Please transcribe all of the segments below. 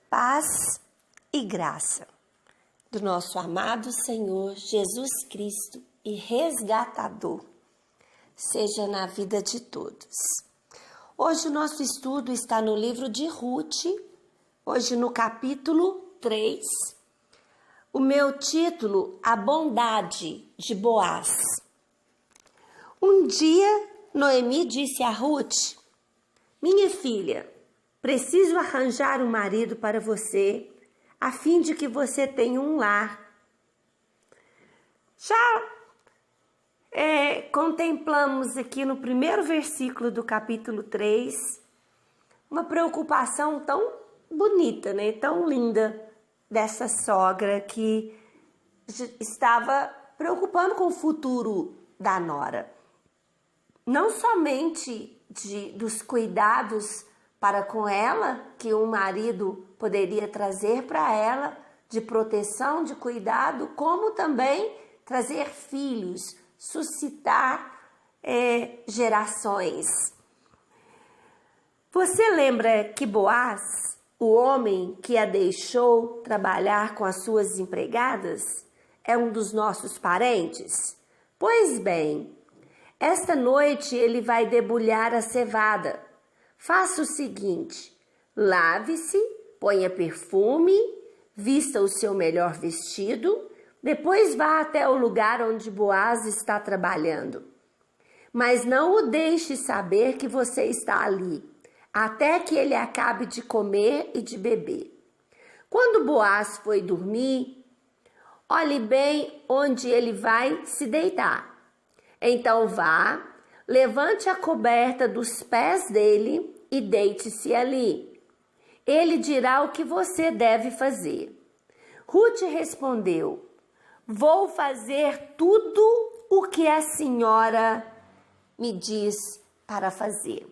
Paz e graça do nosso amado Senhor Jesus Cristo e resgatador seja na vida de todos. Hoje o nosso estudo está no livro de Ruth, hoje no capítulo 3. O meu título, A Bondade de Boaz. Um dia, Noemi disse a Ruth: minha filha, preciso arranjar um marido para você, a fim de que você tenha um lar. Já contemplamos aqui no primeiro versículo do capítulo 3 uma preocupação tão bonita, né? Tão linda dessa sogra que estava preocupando com o futuro da nora. Não somente dos cuidados para com ela, que um marido poderia trazer para ela, de proteção, de cuidado, como também trazer filhos, suscitar gerações. Você lembra que Boaz, o homem que a deixou trabalhar com as suas empregadas, é um dos nossos parentes? Pois bem, esta noite ele vai debulhar a cevada. Faça o seguinte: lave-se, ponha perfume, vista o seu melhor vestido, depois vá até o lugar onde Boaz está trabalhando. Mas não o deixe saber que você está ali, até que ele acabe de comer e de beber. Quando Boaz foi dormir, olhe bem onde ele vai se deitar. Então vá, levante a coberta dos pés dele e deite-se ali. Ele dirá o que você deve fazer. Ruth respondeu: vou fazer tudo o que a senhora me diz para fazer.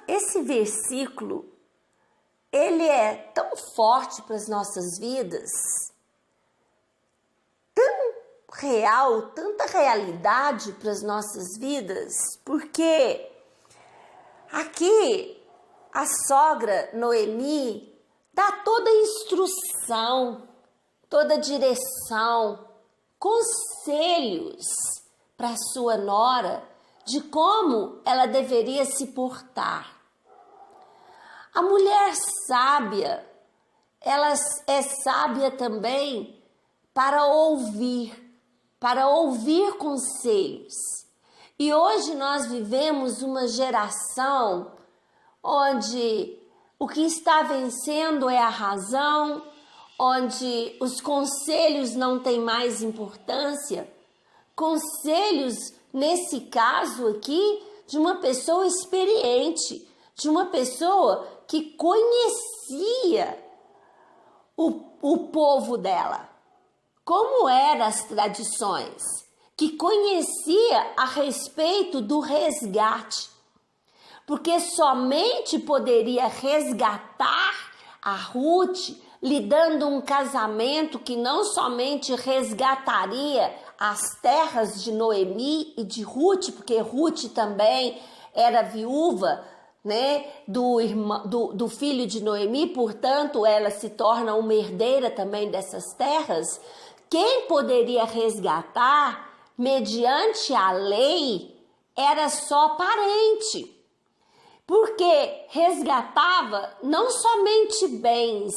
Esse versículo, ele é tão forte para as nossas vidas, tão real, tanta realidade para as nossas vidas, porque aqui a sogra Noemi dá toda a instrução, toda a direção, conselhos para a sua nora de como ela deveria se portar. A mulher sábia, ela é sábia também para ouvir conselhos. E hoje nós vivemos uma geração onde o que está vencendo é a razão, onde os conselhos não têm mais importância. Conselhos, nesse caso aqui, de uma pessoa experiente, de uma pessoa que conhecia o povo dela, como eram as tradições, que conhecia a respeito do resgate, porque somente poderia resgatar a Ruth lhe dando um casamento que não somente resgataria as terras de Noemi e de Ruth, porque Ruth também era viúva, né, do filho de Noemi, portanto ela se torna uma herdeira também dessas terras. Quem poderia resgatar mediante a lei era só parente, porque resgatava não somente bens,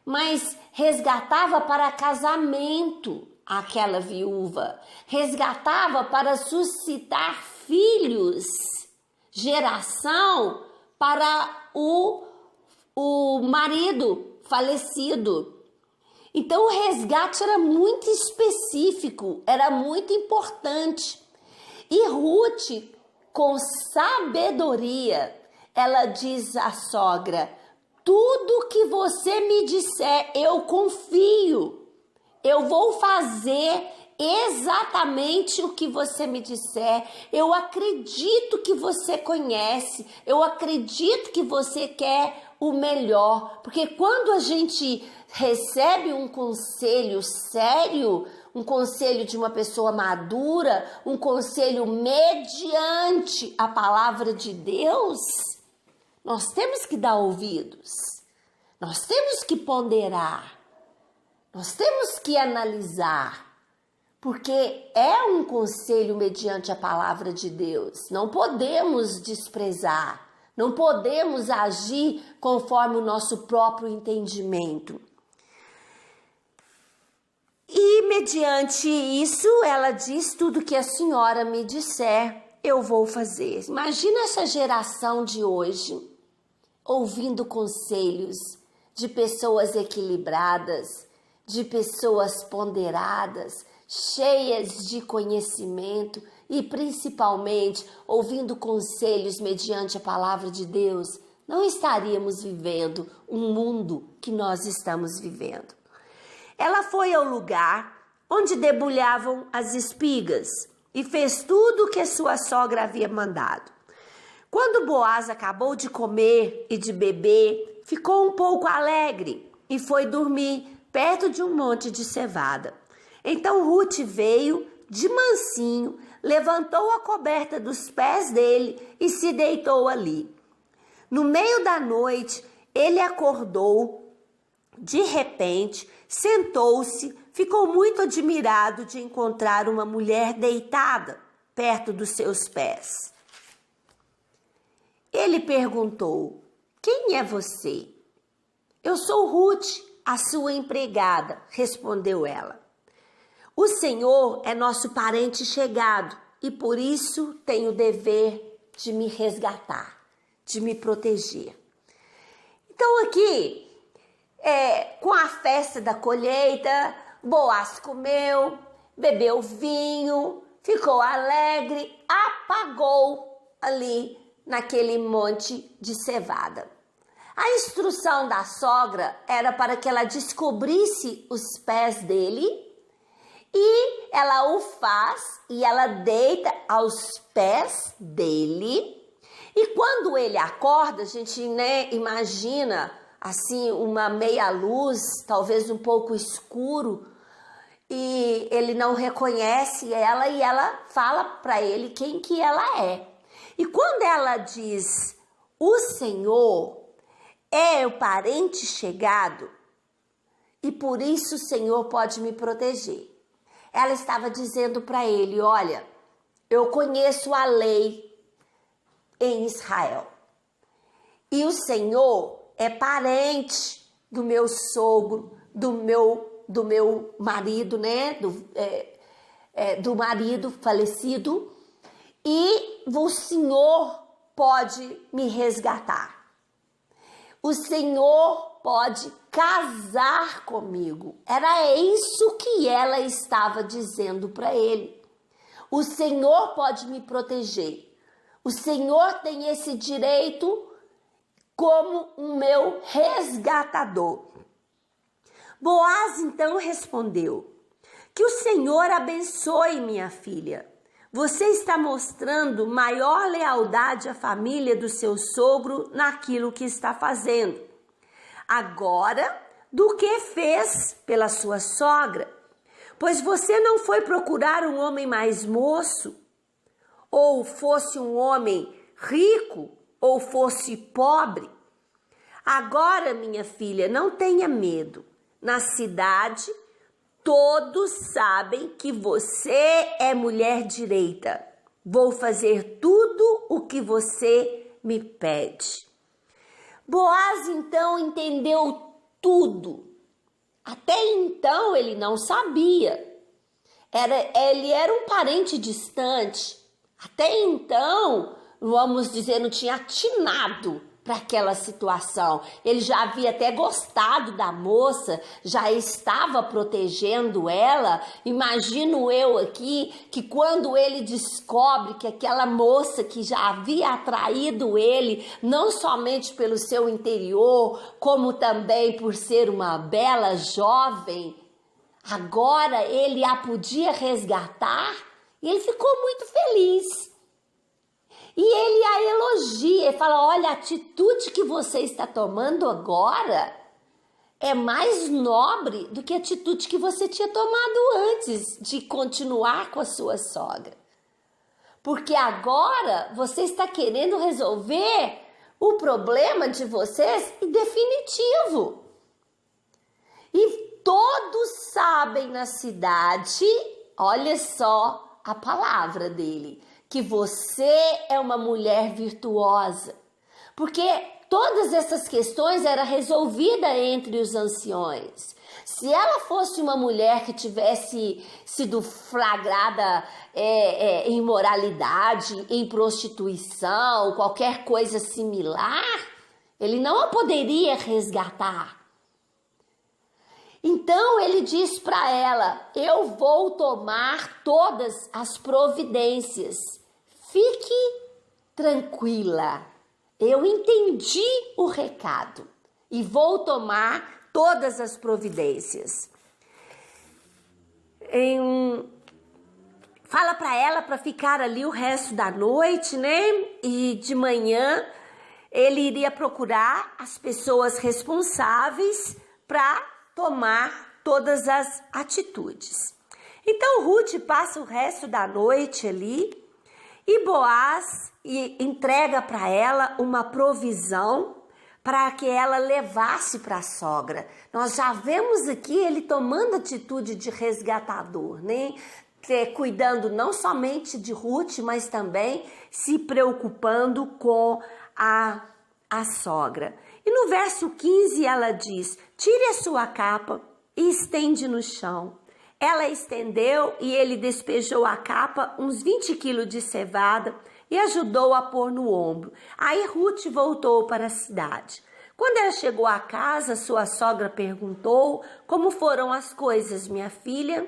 mas resgatava para casamento aquela viúva, resgatava para suscitar filhos, geração para o marido falecido. Então o resgate era muito específico, era muito importante. E Ruth, com sabedoria, ela diz à sogra: tudo que você me disser, eu confio. Eu vou fazer exatamente o que você me disser. Eu acredito que você conhece. Eu acredito que você quer o melhor. Porque quando a gente recebe um conselho sério, um conselho de uma pessoa madura, um conselho mediante a palavra de Deus, Nós temos que dar ouvidos. Nós temos que ponderar. Nós temos que analisar. Porque é um conselho mediante a palavra de Deus. Não podemos desprezar. Não podemos agir conforme o nosso próprio entendimento. E mediante isso, ela diz: tudo que a senhora me disser, eu vou fazer. Imagina essa geração de hoje, ouvindo conselhos de pessoas equilibradas, de pessoas ponderadas, cheias de conhecimento e principalmente ouvindo conselhos mediante a palavra de Deus. Não estaríamos vivendo um mundo que nós estamos vivendo. Ela foi ao lugar onde debulhavam as espigas e fez tudo o que sua sogra havia mandado. Quando Boaz acabou de comer e de beber, ficou um pouco alegre e foi dormir perto de um monte de cevada. Então Ruth veio de mansinho, levantou a coberta dos pés dele e se deitou ali. No meio da noite, ele acordou. De repente, sentou-se, ficou muito admirado de encontrar uma mulher deitada perto dos seus pés. Ele perguntou: quem é você? Eu sou Ruth, a sua empregada, respondeu ela. O Senhor é nosso parente chegado e por isso tem o dever de me resgatar, de me proteger. Então aqui, com a festa da colheita, Boaz comeu, bebeu vinho, ficou alegre, apagou ali naquele monte de cevada. A instrução da sogra era para que ela descobrisse os pés dele e ela o faz e ela deita aos pés dele. E quando ele acorda, a gente imagina assim uma meia luz, talvez um pouco escuro, e ele não reconhece ela e ela fala para ele quem que ela é. E quando ela diz: o Senhor é o parente chegado e por isso o Senhor pode me proteger. Ela estava dizendo para ele: olha, eu conheço a lei em Israel e o Senhor é parente do meu sogro, do meu marido, né? Do marido falecido, e o Senhor pode me resgatar. O Senhor pode casar comigo. Era isso que ela estava dizendo para ele. O Senhor pode me proteger. O Senhor tem esse direito como o meu resgatador. Boaz então respondeu: que o Senhor abençoe minha filha. Você está mostrando maior lealdade à família do seu sogro naquilo que está fazendo agora do que fez pela sua sogra, pois você não foi procurar um homem mais moço, ou fosse um homem rico, ou fosse pobre. Agora, minha filha, não tenha medo. Na cidade, todos sabem que você é mulher direita. Vou fazer tudo o que você me pede. Boaz, então, entendeu tudo. Até então, ele não sabia. Ele era um parente distante. Até então, vamos dizer, não tinha atinado para aquela situação. Ele já havia até gostado da moça, já estava protegendo ela. Imagino eu aqui que quando ele descobre que aquela moça que já havia atraído ele, não somente pelo seu interior, como também por ser uma bela jovem, agora ele a podia resgatar, e ele ficou muito feliz. E ele a elogia, ele fala: olha, a atitude que você está tomando agora é mais nobre do que a atitude que você tinha tomado antes de continuar com a sua sogra. Porque agora você está querendo resolver o problema de vocês é definitivo. E todos sabem na cidade, olha só a palavra dele, que você é uma mulher virtuosa. Porque todas essas questões eram resolvidas entre os anciões. Se ela fosse uma mulher que tivesse sido flagrada em imoralidade, em prostituição, qualquer coisa similar, ele não a poderia resgatar. Então ele diz para ela: eu vou tomar todas as providências. Fique tranquila. Eu entendi o recado e vou tomar todas as providências. Fala para ela para ficar ali o resto da noite, né? E de manhã ele iria procurar as pessoas responsáveis para tomar todas as atitudes. Então Ruth passa o resto da noite ali e Boaz entrega para ela uma provisão para que ela levasse para a sogra. Nós já vemos aqui ele tomando atitude de resgatador, né? Cuidando não somente de Ruth, mas também se preocupando com a sogra. E no verso 15 ela diz: tire a sua capa e estende no chão. Ela estendeu e ele despejou a capa, uns 20 quilos de cevada, e ajudou a pôr no ombro. Aí Ruth voltou para a cidade. Quando ela chegou à casa, sua sogra perguntou: como foram as coisas, minha filha?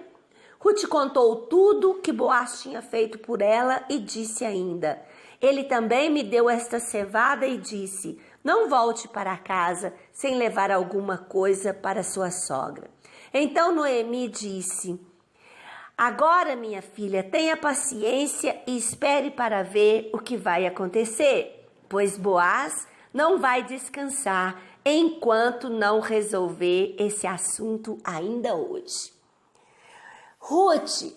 Ruth contou tudo que Boaz tinha feito por ela e disse ainda: ele também me deu esta cevada e disse: não volte para casa sem levar alguma coisa para sua sogra. Então Noemi disse: agora, minha filha, tenha paciência e espere para ver o que vai acontecer, pois Boaz não vai descansar enquanto não resolver esse assunto ainda hoje. Ruth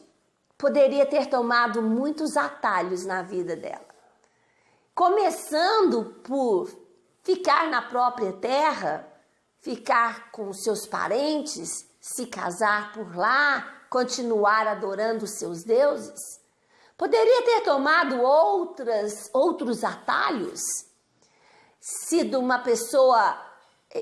poderia ter tomado muitos atalhos na vida dela, começando por ficar na própria terra, ficar com seus parentes, se casar por lá, continuar adorando os seus deuses. Poderia ter tomado outros atalhos, sido uma pessoa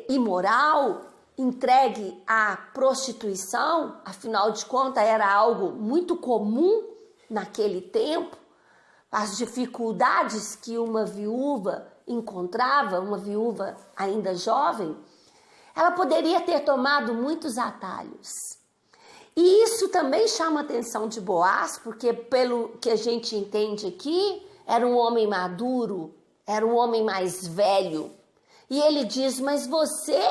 imoral, entregue à prostituição, afinal de contas era algo muito comum naquele tempo. As dificuldades que uma viúva encontrava, uma viúva ainda jovem, ela poderia ter tomado muitos atalhos. E isso também chama a atenção de Boaz, porque pelo que a gente entende aqui, era um homem maduro, era um homem mais velho. E ele diz: mas você,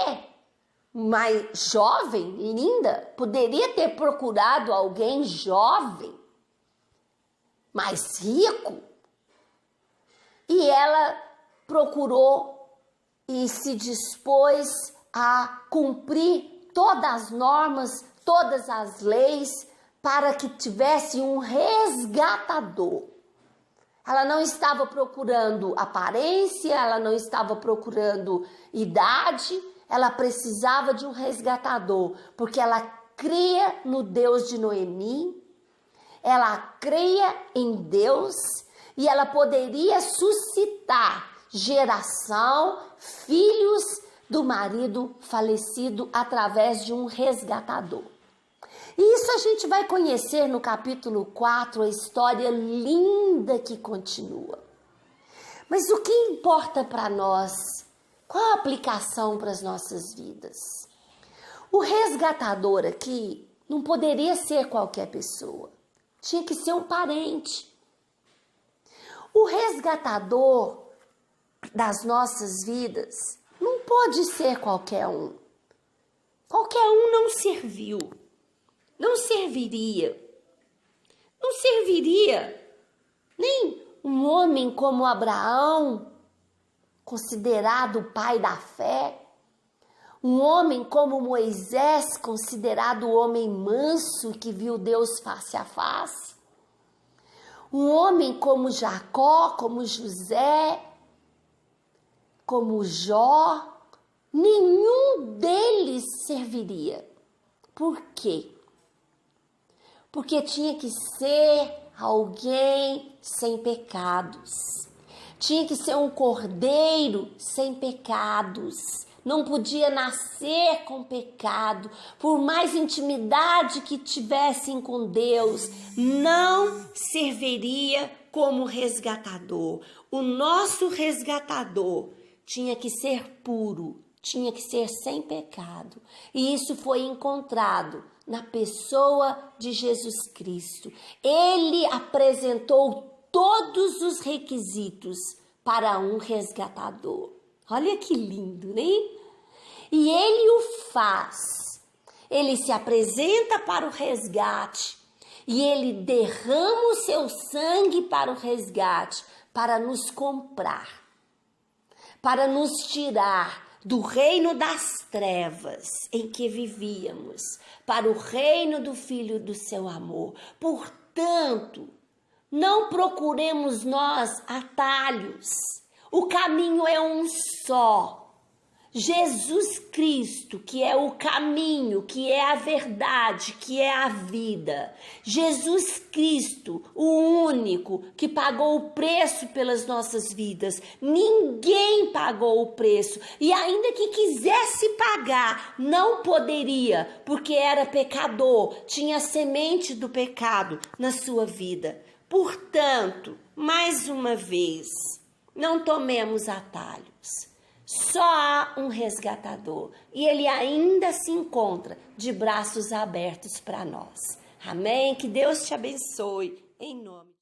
mais jovem, linda, poderia ter procurado alguém jovem, mais rico. E ela procurou e se dispôs a cumprir todas as normas, todas as leis, para que tivesse um resgatador. Ela não estava procurando aparência, ela não estava procurando idade, ela precisava de um resgatador, porque ela cria no Deus de Noemi, ela cria em Deus e ela poderia suscitar geração, filhos do marido falecido através de um resgatador. E isso a gente vai conhecer no capítulo 4, a história linda que continua. Mas o que importa para nós? Qual a aplicação para as nossas vidas? O resgatador aqui não poderia ser qualquer pessoa. Tinha que ser um parente. O resgatador das nossas vidas não pode ser qualquer um. Qualquer um não serviu. Não serviria. Não serviria nem um homem como Abraão, considerado o pai da fé. Um homem como Moisés, considerado o homem manso que viu Deus face a face. Um homem como Jacó, como José, como Jó, nenhum deles serviria. Por quê? Porque tinha que ser alguém sem pecados. Tinha que ser um cordeiro sem pecados. Não podia nascer com pecado. Por mais intimidade que tivessem com Deus, não serviria como resgatador. O nosso resgatador tinha que ser puro, tinha que ser sem pecado. E isso foi encontrado na pessoa de Jesus Cristo. Ele apresentou todos os requisitos para um resgatador. Olha que lindo, né? E ele o faz. Ele se apresenta para o resgate e ele derrama o seu sangue para o resgate, para nos comprar, para nos tirar do reino das trevas em que vivíamos, para o reino do Filho do seu amor. Portanto, não procuremos nós atalhos. O caminho é um só. Jesus Cristo, que é o caminho, que é a verdade, que é a vida. Jesus Cristo, o único que pagou o preço pelas nossas vidas. Ninguém pagou o preço. E ainda que quisesse pagar, não poderia, porque era pecador, tinha a semente do pecado na sua vida. Portanto, mais uma vez, não tomemos atalhos. Só há um resgatador e ele ainda se encontra de braços abertos para nós. Amém? Que Deus te abençoe. Em nome